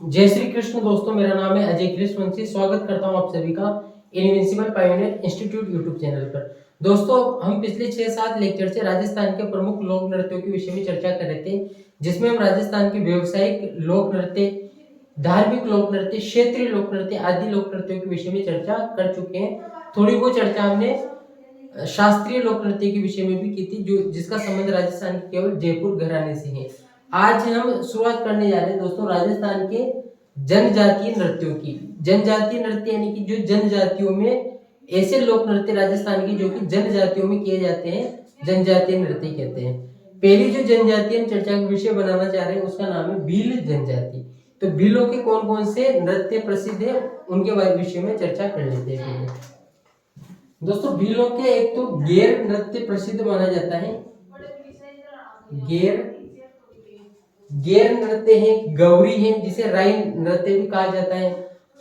जय श्री कृष्ण दोस्तों, मेरा नाम है अजय कृष्णवंशी। स्वागत करता हूं आप सभी का invincible pioneer institute YouTube channel पर। दोस्तों, हम पिछले 6-7 लेक्चर से राजस्थान के प्रमुख लोक नृत्यों के विषय में चर्चा कर रहे थे, जिसमें हम राजस्थान के व्यवसायिक लोक नृत्य, धार्मिक लोक नृत्य, क्षेत्रीय लोक नृत्य आदि लोक नृत्यों के विषय में चर्चा कर चुके हैं। थोड़ी बहुत चर्चा हमने शास्त्रीय लोक नृत्य के विषय में भी की थी, जो जिसका संबंध राजस्थान के केवल जयपुर घराने से है। आज हम शुरुआत करने जा रहे हैं दोस्तों राजस्थान के जनजातीय नृत्यों की। जनजातीय नृत्य यानी कि जो जनजातियों में ऐसे लोक नृत्य राजस्थान की जो कि जनजातियों में किए जाते हैं, जनजातीय नृत्य कहते हैं। पहली जो जनजाति हम चर्चा का विषय बनाना चाह रहे हैं उसका नाम है भील जनजाति। तो भीलों के कौन कौन से नृत्य प्रसिद्ध है उनके विषय में चर्चा कर लेते हैं। दोस्तों, भीलों के एक तो गेर नृत्य प्रसिद्ध माना जाता है। गेर नृत्य है, गौरी है जिसे राई नृत्य भी कहा जाता है,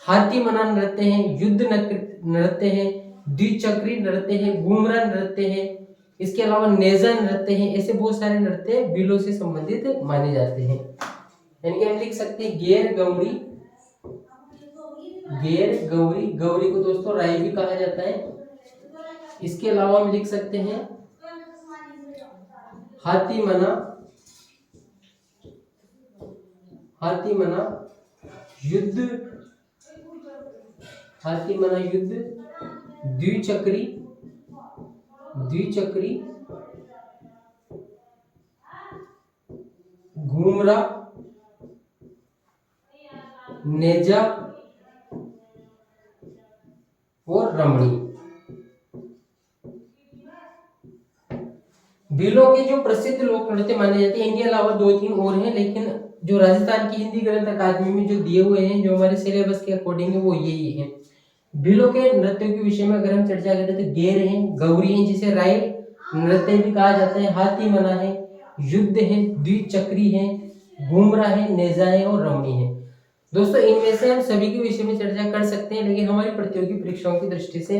हाथी मना नृत्य है, युद्ध नृत्य है, द्विचक्री नृत्य है, घूमरा नृत्य है, इसके अलावा नेजा नृत्य है। ऐसे बहुत सारे नृत्य भीलों से संबंधित माने जाते हैं। यानी कि हम लिख सकते हैं गेर गौरी। गेर गौरी, गौरी को दोस्तों राई भी कहा जाता है। इसके अलावा हम लिख सकते हैं हाथी मना, हाथी मना युद्ध, हाथी मना युद्ध, द्विचक्री, द्विचक्री, घूमरा, नेजा और रमणी। भीलों के जो प्रसिद्ध लोक नृत्य माने जाते हैं, इनके अलावा 2-3 और हैं, लेकिन जो राजस्थान की हिंदी ग्रंथ अकादमी में जो दिए हुए हैं, जो हमारे सिलेबस के अकॉर्डिंग है, वो यही है। भीलों के नृत्यों के विषय में अगर हम चर्चा करें तो गेर है, गौरी है जिसे राय नृत्य भी कहा जाता है, हाथी मना है, युद्ध है, द्विचक्री है, घूमरा है, नेजा है और रमणी है। दोस्तों, इनमें से हम सभी के विषय में चर्चा कर सकते हैं, लेकिन हमारी प्रतियोगी परीक्षाओं की दृष्टि से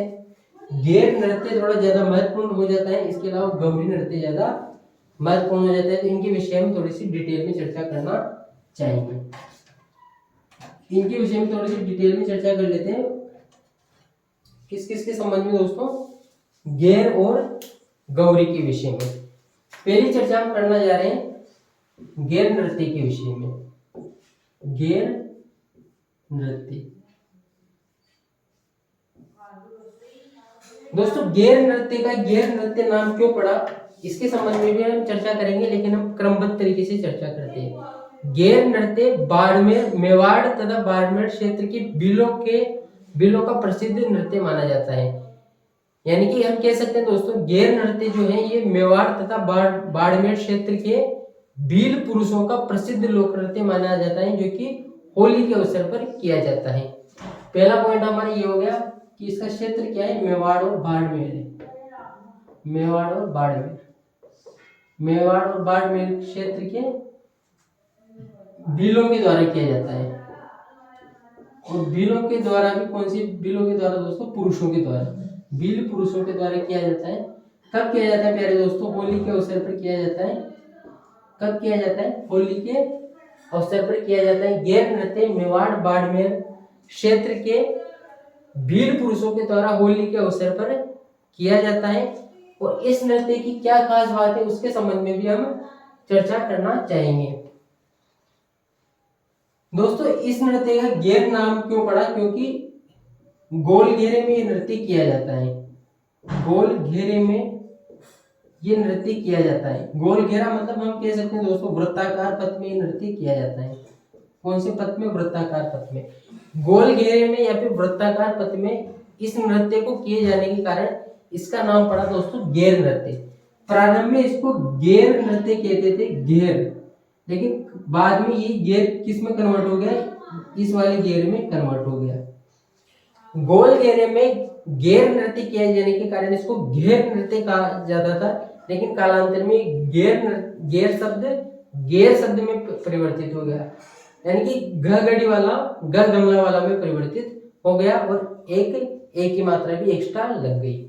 गेर नृत्य थोड़ा ज्यादा महत्वपूर्ण हो जाता है, इसके अलावा गौरी नृत्य ज्यादा महत्वपूर्ण हो जाता है। तो इनके विषय में थोड़ी सी डिटेल में चर्चा करना चाहिए। इनके विषय में थोड़ी सी डिटेल में चर्चा कर लेते हैं। किस किस के संबंध में दोस्तों? गेर और गौरी के विषय में पहली चर्चा हम करना जा रहे हैं गेर नृत्य के विषय में। गेर नृत्य दोस्तों, गेर नृत्य का गेर नृत्य नाम क्यों पड़ा, इसके संबंध में भी हम चर्चा करेंगे, लेकिन हम क्रमबद्ध तरीके से चर्चा करते हैं। गेर नृत्य बाड़मेर, मेवाड़ तथा बाड़मेर क्षेत्र की भीलों का प्रसिद्ध नृत्य माना जाता है। यानी कि हम कह सकते हैं दोस्तों, गेर नृत्य जो है ये मेवाड़ तथा बाड़मेर क्षेत्र के भील पुरुषों का प्रसिद्ध लोक नृत्य माना जाता है, जो कि होली के अवसर पर किया जाता है। पहला पॉइंट हमारा ये हो गया कि इसका क्षेत्र क्या है, मेवाड़ और बाड़मेर है। मेवाड़ और बाड़मेर, मेवाड़ और बाड़मेर क्षेत्र के भीलों के द्वारा किया जाता है। और भीलों के द्वारा भी कौन सी भीलों के द्वारा दोस्तों? पुरुषों के द्वारा, भील पुरुषों के द्वारा किया जाता है। कब किया जाता है प्यारे दोस्तों? होली के अवसर पर किया जाता है। कब किया जाता है? होली के अवसर पर किया जाता है। गेर नृत्य मेवाड़ बाड़मेर क्षेत्र के भील पुरुषों के द्वारा होली के अवसर पर किया जाता है। और इस नृत्य की क्या खास बात है उसके संबंध में भी हम चर्चा करना चाहेंगे। दोस्तों, इस नृत्य का गेर नाम क्यों पड़ा? क्योंकि गोल घेरे में ये नृत्य किया जाता है। गोल घेरे में ये नृत्य किया जाता है। गोल घेरा मतलब हम कह सकते हैं दोस्तों वृत्ताकार पथ में ये नृत्य किया जाता है। कौन से पथ में? वृत्ताकार पथ में। गोल घेरे में या फिर वृत्ताकार पथ में इस नृत्य को किए जाने के कारण इसका नाम पड़ा दोस्तों गेर नृत्य। प्रारंभ में इसको गेर नृत्य कहते थे, गेर, लेकिन बाद में ये गेर किस में कन्वर्ट हो गया? इस वाले गेर में कन्वर्ट हो गया। गोल घेरे में गेर नृत्य किए जाने के कारण इसको घेर नृत्य कहा जाता था, लेकिन कालांतर में गेर शब्द में परिवर्तित हो गया। यानी कि गड़ी वाला ग गमला वाला में परिवर्तित हो गया और एक ही मात्रा भी एक्स्ट्रा लग गई।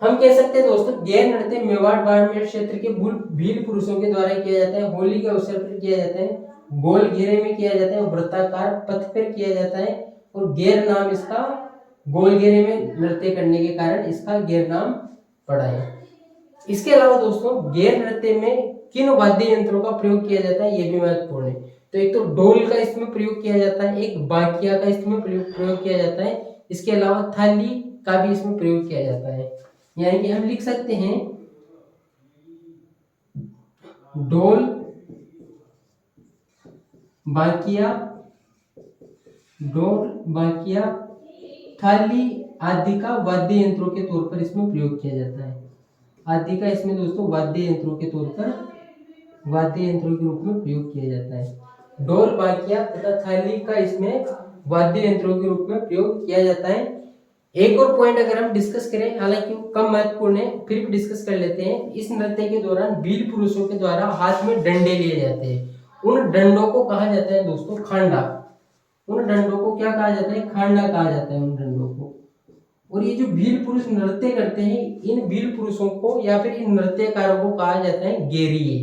हम कह सकते हैं दोस्तों गेर नृत्य मेवाड़ बाड़मेर क्षेत्र के भील पुरुषों के द्वारा किया जाता है। होली के अवसर पर किया जाता है। गोल घेरे में किया जाता है, वृत्ताकार पथ पर किया जाता है, और गैर नाम इसका गोल घेरे में नृत्य करने के कारण इसका गैर नाम पड़ा है। इसके अलावा दोस्तों गैर नृत्य में किन वाद्य यंत्रों का प्रयोग किया जाता है, ये भी महत्वपूर्ण है। तो एक तो ढोल का इसमें प्रयोग किया जाता है, एक बाकिया का इसमें प्रयोग किया जाता है, इसके अलावा थाली का भी इसमें प्रयोग किया जाता है। यानी कि हम लिख सकते हैं ढोल, बाकिया, ढोल, बाकिया, थाली आदि का वाद्य यंत्रों के तौर पर इसमें प्रयोग किया जाता है। आदि का इसमें दोस्तों वाद्य यंत्रों के तौर पर वाद्य यंत्रों के रूप में प्रयोग किया जाता है। ढोल, बाकिया तथा थाली का इसमें वाद्य यंत्रों के रूप में प्रयोग किया जाता है। एक और पॉइंट अगर हम डिस्कस करें, हालांकि कम महत्वपूर्ण है, फिर भी डिस्कस कर लेते हैं। इस नृत्य के दौरान वीर पुरुषों के द्वारा हाथ में डंडे लिए जाते हैं। उन डंडों को कहा जाता है दोस्तों खांडा। उन डंडों को क्या कहा जाता है, खांडा कहा जाता है उन डंडों को। और ये जो वीर पुरुष नृत्य करते हैं, इन वीर पुरुषों को या फिर इन नृत्यकारों को कहा जाता है गेरिये।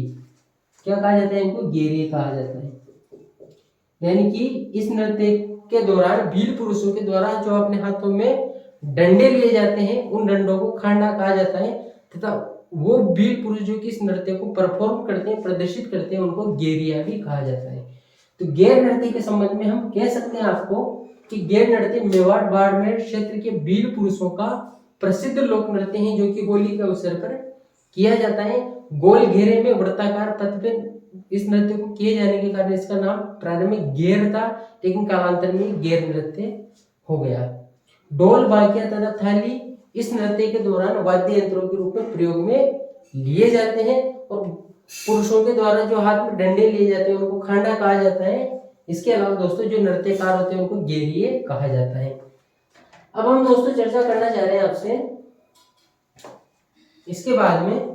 क्या कहा जाता है, इनको गेरिये कहा जाता है। यानी कि इस नृत्य के दौरान वीर पुरुषों के द्वारा जो अपने हाथों में डंडे लिए जाते हैं, उन डंडों को खांडा कहा जाता है, तथा वो वीर पुरुष जो कि इस नृत्य को परफॉर्म करते हैं, प्रदर्शित करते हैं, उनको गेरिया भी कहा जाता है। तो गैर नृत्य के संबंध में हम कह सकते हैं आपको कि गैर नृत्य मेवाड़ बाड़मेर क्षेत्र के वीर पुरुषों का प्रसिद्ध लोक नृत्य है, जो कि होली के अवसर पर किया जाता है। गोल घेरे में वृत्ताकार पथ पे इस नृत्य को किए जाने के कारण इसका नाम प्रारंभ में गैर था, लेकिन कालांतर में गैर नृत्य हो गया। ढोल, बाकिया तथा थाली इस नृत्य के दौरान वाद्य यंत्रों के रूप में प्रयोग में लिए जाते हैं, और पुरुषों के द्वारा जो हाथ में डंडे लिए जाते हैं उनको खांडा कहा जाता है। इसके अलावा दोस्तों जो नृत्यकार होते हैं उनको गेरिये कहा जाता है। अब हम दोस्तों चर्चा करना चाह रहे हैं आपसे इसके बाद में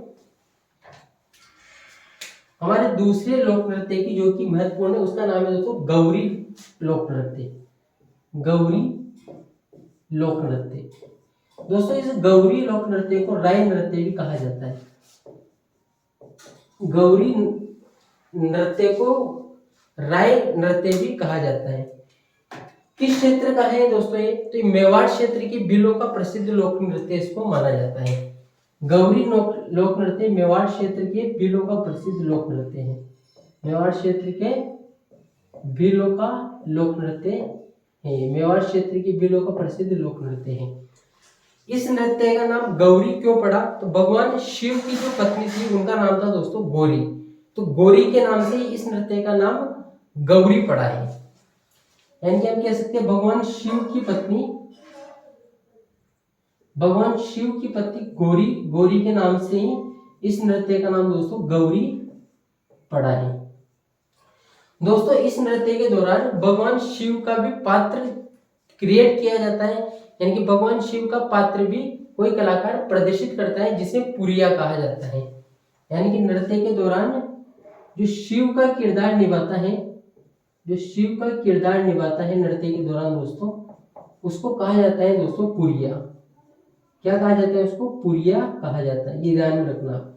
हमारे दूसरे लोक नृत्य की, जो कि महत्वपूर्ण है, उसका नाम है दोस्तों गौरी लोक नृत्य। गौरी लोक नृत्य दोस्तों, इस गौरी लोक नृत्य को राय नृत्य भी कहा जाता है। गौरी नृत्य को राय नृत्य भी कहा जाता है। किस क्षेत्र का है दोस्तों ये, तो ये मेवाड़ क्षेत्र की भीलों का प्रसिद्ध लोक नृत्य इसको माना जाता है। गौरी लोक नृत्य मेवाड़ क्षेत्र के भीलों का प्रसिद्ध लोक नृत्य है। मेवाड़ क्षेत्र के भीलों का लोक नृत्य है। मेवाड़ क्षेत्र की भीलों का प्रसिद्ध लोक नृत्य है। इस नृत्य का नाम गौरी क्यों पड़ा, तो भगवान शिव की जो पत्नी थी उनका नाम था दोस्तों गौरी, तो गौरी के नाम से इस नृत्य का नाम गौरी पड़ा है। यानी कि हम कह सकते हैं भगवान शिव की पत्नी गौरी, गौरी के नाम से ही इस नृत्य का नाम दोस्तों गौरी पड़ा है। दोस्तों इस नृत्य के दौरान भगवान शिव का भी पात्र क्रिएट किया जाता है, यानी कि भगवान शिव का पात्र भी कोई कलाकार प्रदर्शित करता है, जिसे पुरिया कहा जाता है। यानी कि नृत्य के दौरान जो शिव का किरदार निभाता है, नृत्य के दौरान दोस्तों, उसको कहा जाता है दोस्तों पुरिया। क्या कहा जाता है उसको, पुरिया कहा जाता है, ये ध्यान में रखना।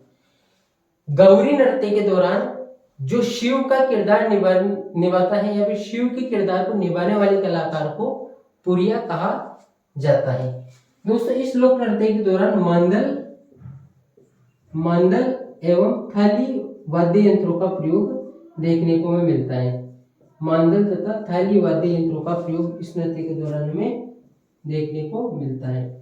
गौरी नृत्य के दौरान जो शिव का किरदार निभाता है या फिर शिव के किरदार को निभाने वाले कलाकार को पुरिया कहा जाता है। दोस्तों इस लोक नृत्य के दौरान मांदल एवं थाली वाद्य यंत्रों का प्रयोग देखने को हमें मिलता है। मांदल तथा थाली वाद्य यंत्रों का प्रयोग इस नृत्य के दौरान हमें देखने को मिलता है।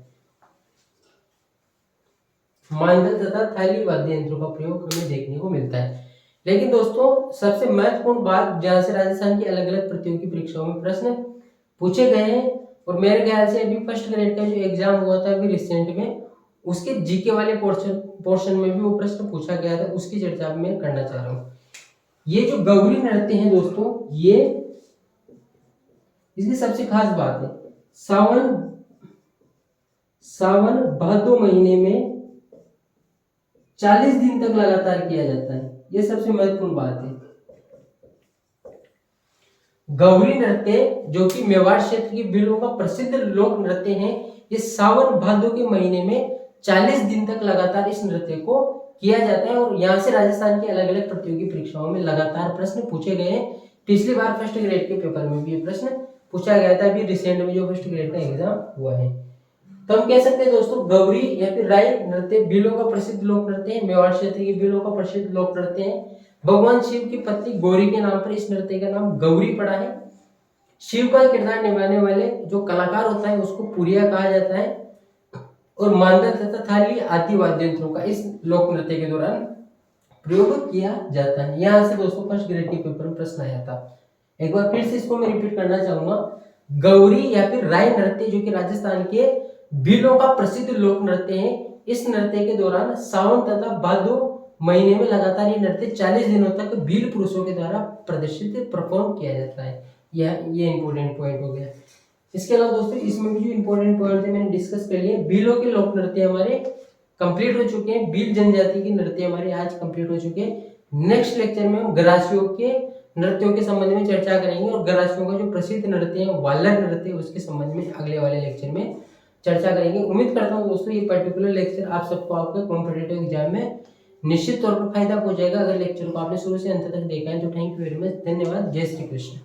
मांदल तथा थाली वाद्य यंत्रों का प्रयोग हमें देखने को मिलता है। लेकिन दोस्तों सबसे महत्वपूर्ण बात, जहां से राजस्थान की अलग अलग प्रतियोगी परीक्षाओं में प्रश्न पूछे गए हैं, और मेरे ख्याल से अभी फर्स्ट ग्रेड का जो एग्जाम हुआ था अभी रिसेंट में, उसके जीके वाले पोर्शन में भी वो प्रश्न पूछा गया था, उसकी चर्चा मैं करना चाह रहा हूँ। ये जो गौरी नृत्य है दोस्तों, ये इसकी सबसे खास बात है, सावन भादो महीने में 40 दिन तक लगातार किया जाता है। ये सबसे महत्वपूर्ण बात है। गौरी नृत्य जो कि मेवाड़ क्षेत्र की भीलों का प्रसिद्ध लोक नृत्य है, ये सावन भादो के महीने में 40 दिन तक लगातार इस नृत्य को किया जाता है और यहाँ से राजस्थान की अलग अलग प्रतियोगी परीक्षाओं में लगातार प्रश्न पूछे गए हैं। पिछली बार फर्स्ट ग्रेड के पेपर में भी ये प्रश्न पूछा गया था, अभी रिसेंट में जो फर्स्ट ग्रेड का एग्जाम हुआ है। तो हम कह सकते हैं दोस्तों गौरी या फिर राई नृत्य भीलों का प्रसिद्ध लोक नृत्य है, मेवाड़ क्षेत्र की भीलों का प्रसिद्ध लोक नृत्य है। भगवान शिव की पत्नी गौरी के नाम पर इस नृत्य का नाम गौरी पड़ा है। शिव का किरदार निभाने वाले जो कलाकार होता है उसको पुरिया कहा जाता है और मांदल तथा थाली आदि वाद्य यंत्रों का इस लोक नृत्य के दौरान प्रयोग किया जाता है। यहाँ से दोस्तों फर्स्ट ग्रेड के पेपर में प्रश्न आया था। एक बार फिर से इसको मैं रिपीट करना चाहूंगा। गौरी या फिर राय नृत्य जो कि राजस्थान के भीलों का प्रसिद्ध लोक नृत्य है। इस नृत्य के दौरान सावन तथा भादो महीने में लगातार ये नृत्य 40 दिनों तक भील पुरुषों के द्वारा प्रदर्शित परफॉर्म किया जाता है। ये इंपॉर्टेंट पॉइंट हो गया। इसके अलावा दोस्तों इसमें भी जो इंपॉर्टेंट पॉइंट थे मैंने डिस्कस कर लिए। भीलों के लोक नृत्य हमारे कंप्लीट हो चुके हैं। भील जनजाति के नृत्य हमारे आज कंप्लीट हो चुके हैं। नेक्स्ट लेक्चर में हम गरासियों के नृत्यों के संबंध में चर्चा करेंगे और गरासियों का जो प्रसिद्ध नृत्य है वालर नृत्य उसके संबंध में अगले वाले लेक्चर में चर्चा करेंगे। उम्मीद करता हूँ दोस्तों ये पर्टिकुलर लेक्चर आप सबको आपके कॉम्पिटिटिव एग्जाम में निश्चित तौर पर फायदा पहुंचाएगा। अगर लेक्चर को आपने शुरू से अंत तक देखा है तो थैंक यू वेरी मच, धन्यवाद, जय श्री कृष्ण।